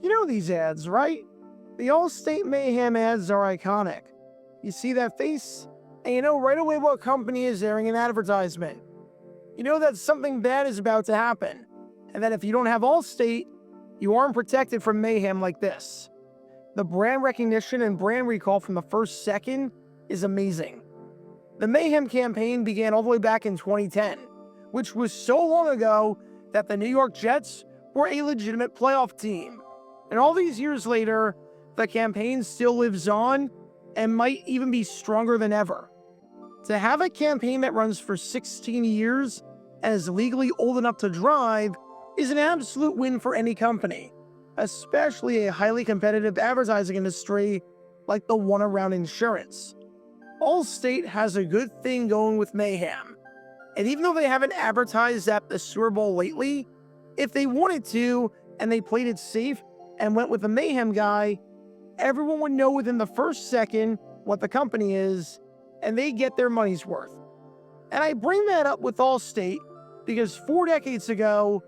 You know these ads, right? The Allstate Mayhem ads are iconic. You see that face, and you know right away what company is airing an advertisement. You know that something bad is about to happen, and that if you don't have Allstate, you aren't protected from mayhem like this. The brand recognition and brand recall from the first second is amazing. The Mayhem campaign began all the way back in 2010, which was so long ago that the New York Jets were a legitimate playoff team. And all these years later, the campaign still lives on and might even be stronger than ever. To have a campaign that runs for 16 years and is legally old enough to drive is an absolute win for any company, especially a highly competitive advertising industry like the one around insurance. Allstate has a good thing going with Mayhem, and even though they haven't advertised at the Super Bowl lately, if they wanted to and they played it safe and went with the Mayhem guy, everyone would know within the first second what the company is, and they get their money's worth. And I bring that up with Allstate because 4 decades ago,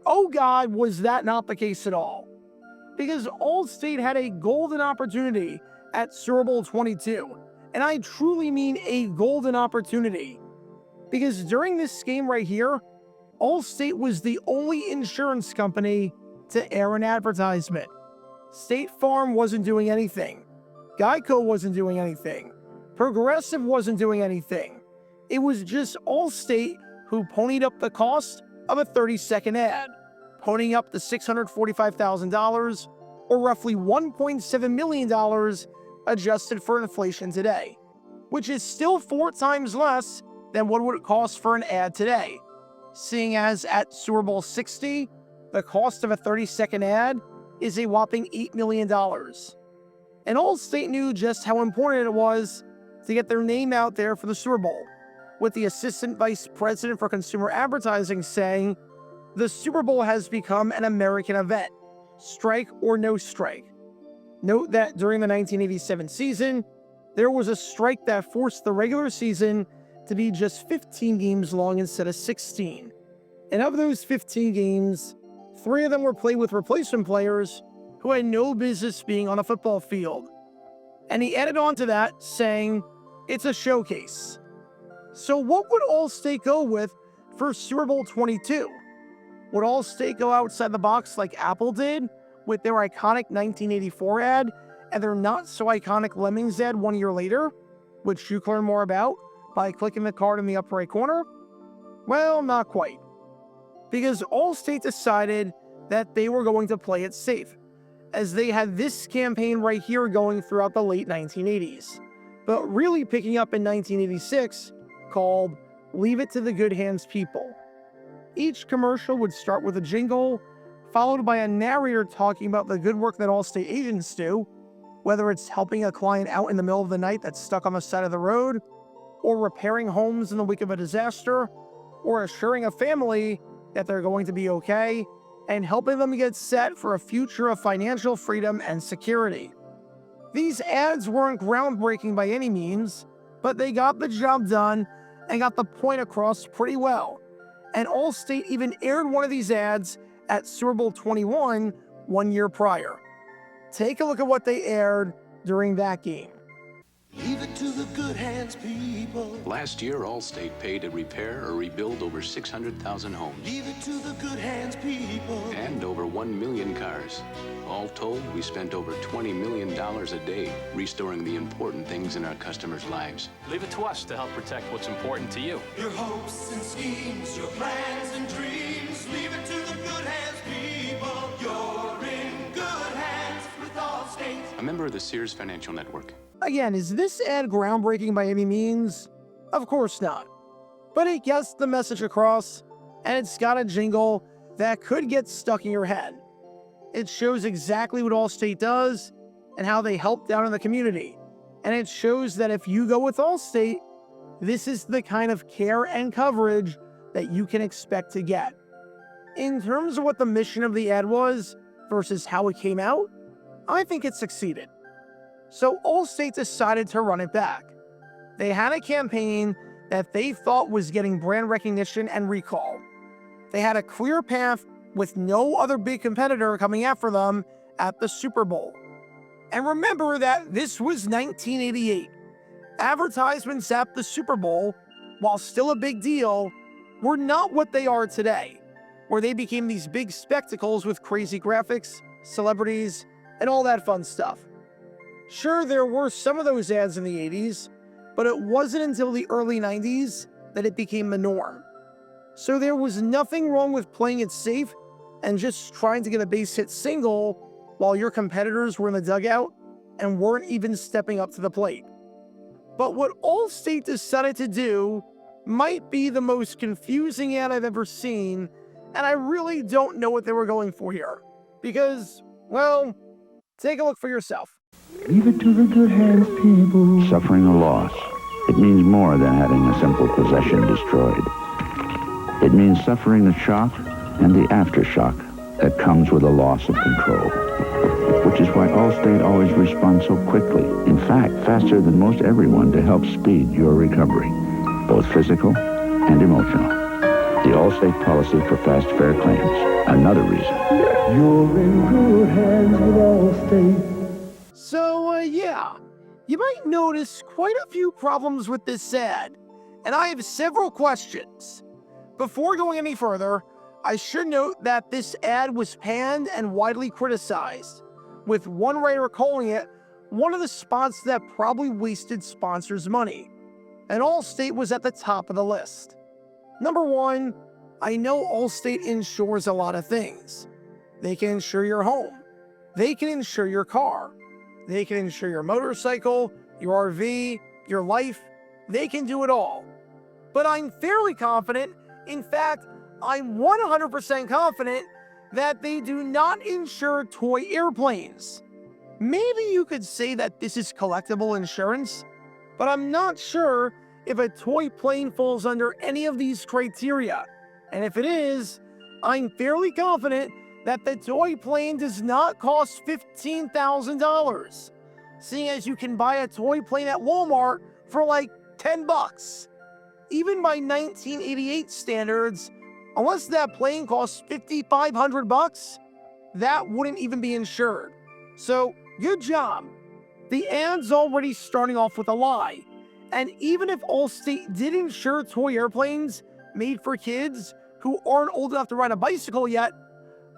oh God, was that not the case at all. Because Allstate had a golden opportunity at Super Bowl XXII, and I truly mean a golden opportunity. Because during this game right here, Allstate was the only insurance company to air an advertisement. State Farm wasn't doing anything. Geico wasn't doing anything. Progressive wasn't doing anything. It was just Allstate who ponied up the cost of a 30-second ad, ponying up the $645,000, or roughly $1.7 million adjusted for inflation today, which is still 4 times less than what would it cost for an ad today, seeing as at Super Bowl LX, the cost of a 30-second ad is a whopping $8 million. And Allstate knew just how important it was to get their name out there for the Super Bowl, with the Assistant Vice President for Consumer Advertising saying, "The Super Bowl has become an American event, strike or no strike." Note that during the 1987 season, there was a strike that forced the regular season to be just 15 games long instead of 16. And of those 15 games, 3 of them were played with replacement players who had no business being on a football field. And he added on to that saying, "It's a showcase." So what would Allstate go with for Super Bowl XXII? Would Allstate go outside the box like Apple did with their iconic 1984 ad and their not-so-iconic Lemmings ad 1 year later, which you can learn more about by clicking the card in the upper right corner? Well, not quite. Because Allstate decided that they were going to play it safe, as they had this campaign right here going throughout the late 1980s, but really picking up in 1986, called "Leave It to the Good Hands People." Each commercial would start with a jingle, followed by a narrator talking about the good work that Allstate agents do, whether it's helping a client out in the middle of the night that's stuck on the side of the road, or repairing homes in the wake of a disaster, or assuring a family that they're going to be okay, and helping them get set for a future of financial freedom and security. These ads weren't groundbreaking by any means, but they got the job done and got the point across pretty well. And Allstate even aired one of these ads at Super Bowl XXI 1 year prior. Take a look at what they aired during that game. Leave it to the good hands, people. Last year, Allstate paid to repair or rebuild over 600,000 homes Leave it to the good hands, people. and over 1 million cars. All told, we spent over $20 million a day restoring the important things in our customers' lives. Leave it to us to help protect what's important to you. Your hopes and schemes, your plans and dreams. Leave it to the good hands, people. You're in good hands with Allstate. A member of the Sears Financial Network. Again, is this ad groundbreaking by any means? Of course not. But it gets the message across, and it's got a jingle that could get stuck in your head. It shows exactly what Allstate does and how they help down in the community. And it shows that if you go with Allstate, this is the kind of care and coverage that you can expect to get. In terms of what the mission of the ad was versus how it came out, I think it succeeded. So Allstate decided to run it back. They had a campaign that they thought was getting brand recognition and recall. They had a clear path with no other big competitor coming after them, at the Super Bowl. And remember that this was 1988. Advertisements at the Super Bowl, while still a big deal, were not what they are today, where they became these big spectacles with crazy graphics, celebrities, and all that fun stuff. Sure, there were some of those ads in the 80s, but it wasn't until the early 90s that it became the norm. So there was nothing wrong with playing it safe and just trying to get a base hit single while your competitors were in the dugout and weren't even stepping up to the plate. But what Allstate decided to do might be the most confusing ad I've ever seen, and I really don't know what they were going for here. Because, well, take a look for yourself. Leave it to the good hands, people. Suffering a loss. It means more than having a simple possession destroyed. It means suffering the shock and the aftershock that comes with a loss of control. Which is why Allstate always responds so quickly. In fact, faster than most everyone to help speed your recovery. Both physical and emotional. The Allstate policy for fast, fair claims. Another reason. You're in good hands with Allstate. So, yeah, you might notice quite a few problems with this ad, and I have several questions. Before going any further, I should note that this ad was panned and widely criticized, with one writer calling it one of the spots that probably wasted sponsors' money, and Allstate was at the top of the list. Number one, I know Allstate insures a lot of things. They can insure your home. They can insure your car. They can insure your motorcycle, your RV, your life. They can do it all. But I'm fairly confident, in fact, I'm 100% confident that they do not insure toy airplanes. Maybe you could say that this is collectible insurance, but I'm not sure if a toy plane falls under any of these criteria. And if it is, I'm fairly confident that the toy plane does not cost $15,000, seeing as you can buy a toy plane at Walmart for like $10. Even by 1988 standards, unless that plane costs $5,500, that wouldn't even be insured. So, good job. The ad's already starting off with a lie. And even if Allstate did insure toy airplanes made for kids who aren't old enough to ride a bicycle yet,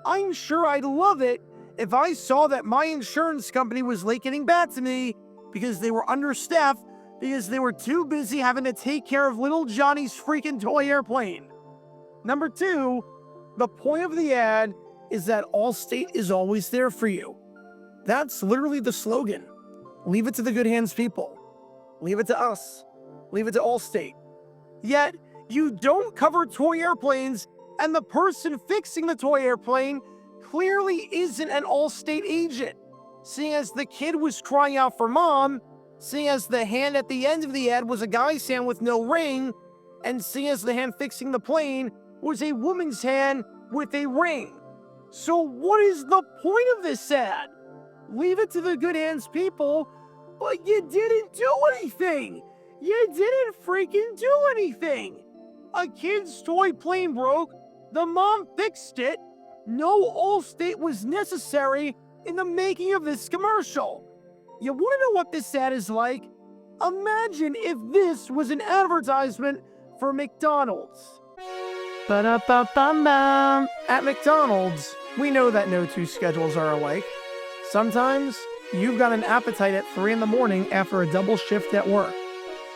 I'm sure I'd love it if I saw that my insurance company was late getting back to me because they were understaffed because they were too busy having to take care of little Johnny's freaking toy airplane. Number two, the point of the ad is that Allstate is always there for you. That's literally the slogan. Leave it to the good hands people. Leave it to us. Leave it to Allstate. Yet, you don't cover toy airplanes, and the person fixing the toy airplane clearly isn't an Allstate agent, seeing as the kid was crying out for mom, seeing as the hand at the end of the ad was a guy's hand with no ring, and seeing as the hand fixing the plane was a woman's hand with a ring. So what is the point of this ad? Leave it to the good hands people, but you didn't do anything! You didn't freaking do anything! A kid's toy plane broke, the mom fixed it, no Allstate was necessary in the making of this commercial. You want to know what this ad is like? Imagine if this was an advertisement for McDonald's. Ba-da-ba-bum-bum. At McDonald's, we know that no two schedules are alike. Sometimes, you've got an appetite at 3 in the morning after a double shift at work.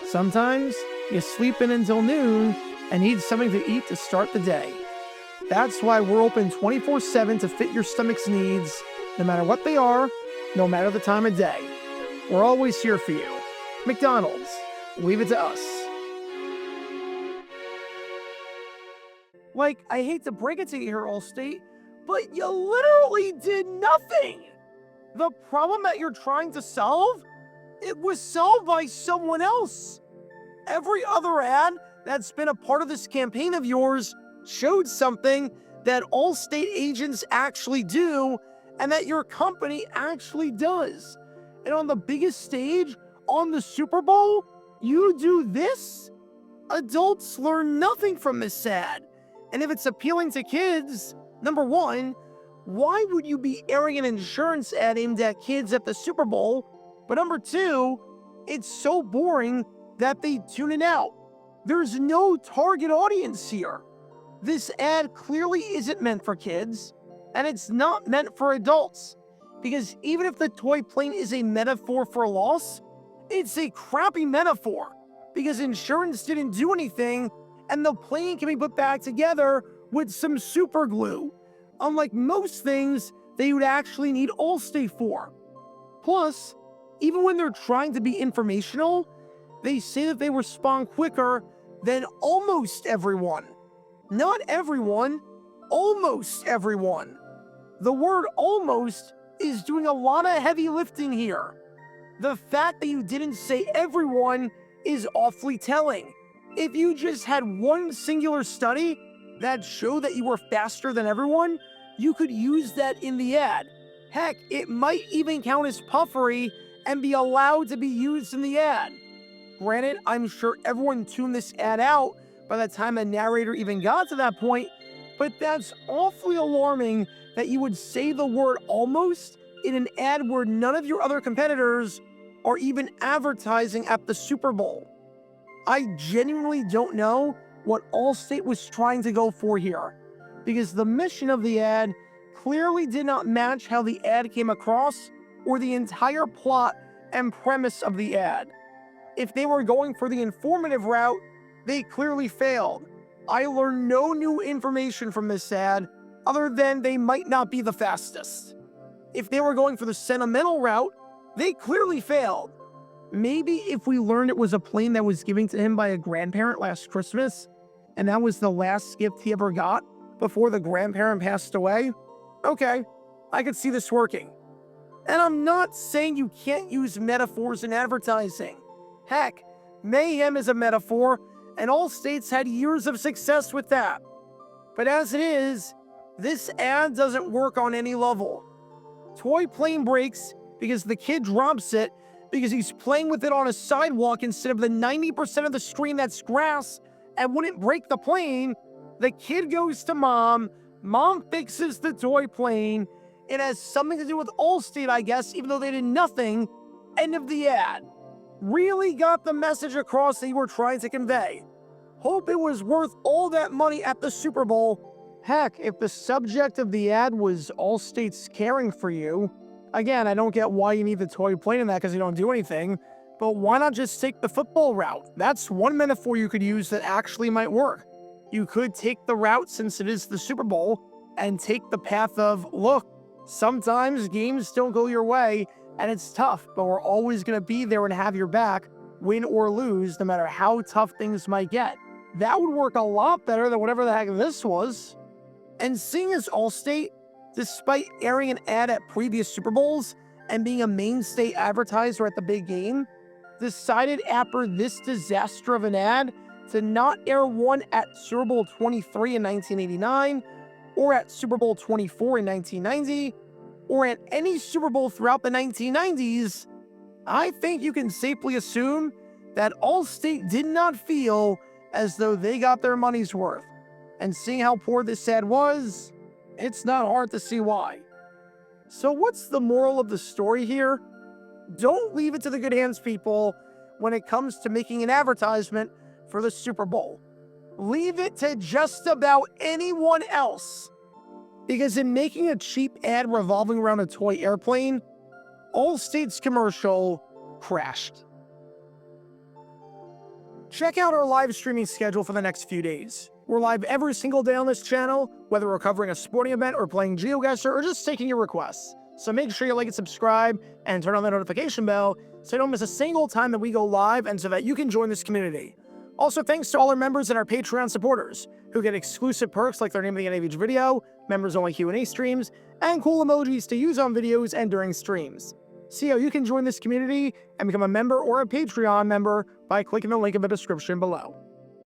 Sometimes, you sleep in until noon and need something to eat to start the day. That's why we're open 24/7 to fit your stomach's needs, no matter what they are, no matter the time of day. We're always here for you. McDonald's, leave it to us. Like, I hate to break it to you here, Allstate, but you literally did nothing! The problem that you're trying to solve? It was solved by someone else. Every other ad that's been a part of this campaign of yours showed something that Allstate agents actually do and that your company actually does. And on the biggest stage, on the Super Bowl, you do this? Adults learn nothing from this ad. And if it's appealing to kids, number one, why would you be airing an insurance ad aimed at kids at the Super Bowl? But number two, it's so boring that they tune it out. There's no target audience here. This ad clearly isn't meant for kids, and it's not meant for adults. Because even if the toy plane is a metaphor for loss, it's a crappy metaphor. Because insurance didn't do anything, and the plane can be put back together with some super glue. Unlike most things that you would actually need Allstate for. Plus, even when they're trying to be informational, they say that they respond quicker than almost everyone. Not everyone, almost everyone. The word almost is doing a lot of heavy lifting here. The fact that you didn't say everyone is awfully telling. If you just had one singular study that showed that you were faster than everyone, you could use that in the ad. Heck, it might even count as puffery and be allowed to be used in the ad. Granted, I'm sure everyone tuned this ad out by the time the narrator even got to that point, but that's awfully alarming that you would say the word almost in an ad where none of your other competitors are even advertising at the Super Bowl. I genuinely don't know what Allstate was trying to go for here, because the mission of the ad clearly did not match how the ad came across or the entire plot and premise of the ad. If they were going for the informative route, they clearly failed. I learned no new information from this ad other than they might not be the fastest. If they were going for the sentimental route, they clearly failed. Maybe if we learned it was a plane that was given to him by a grandparent last Christmas, and that was the last gift he ever got before the grandparent passed away, okay, I could see this working. And I'm not saying you can't use metaphors in advertising. Heck, Mayhem is a metaphor, and Allstate's had years of success with that. But as it is, this ad doesn't work on any level. Toy plane breaks because the kid drops it because he's playing with it on a sidewalk instead of the 90% of the screen that's grass and wouldn't break the plane. The kid goes to mom fixes the toy plane. It has something to do with Allstate, I guess, even though they did nothing. End of the ad. Really got the message across that you were trying to convey. Hope it was worth all that money at the Super Bowl. Heck, if the subject of the ad was Allstate's caring for you, again, I don't get why you need the toy plane in that because you don't do anything, but why not just take the football route? That's one metaphor you could use that actually might work. You could take the route, since it is the Super Bowl, and take the path of, look, sometimes games don't go your way, and it's tough, but we're always going to be there and have your back, win or lose, no matter how tough things might get. That would work a lot better than whatever the heck this was. And seeing as Allstate, despite airing an ad at previous Super Bowls and being a mainstay advertiser at the big game, decided after this disaster of an ad to not air one at Super Bowl XXIII in 1989, or at Super Bowl XXIV in 1990, or at any Super Bowl throughout the 1990s, I think you can safely assume that Allstate did not feel as though they got their money's worth. And seeing how poor this ad was, it's not hard to see why. So what's the moral of the story here? Don't leave it to the good hands people when it comes to making an advertisement for the Super Bowl. Leave it to just about anyone else. Because in making a cheap ad revolving around a toy airplane, Allstate's commercial crashed. Check out our live streaming schedule for the next few days. We're live every single day on this channel, whether we're covering a sporting event or playing GeoGuessr or just taking your requests. So make sure you like and subscribe and turn on the notification bell so you don't miss a single time that we go live and so that you can join this community. Also, thanks to all our members and our Patreon supporters who get exclusive perks like their name at the end of each video, members-only Q&A streams, and cool emojis to use on videos and during streams. See how you can join this community and become a member or a Patreon member by clicking the link in the description below.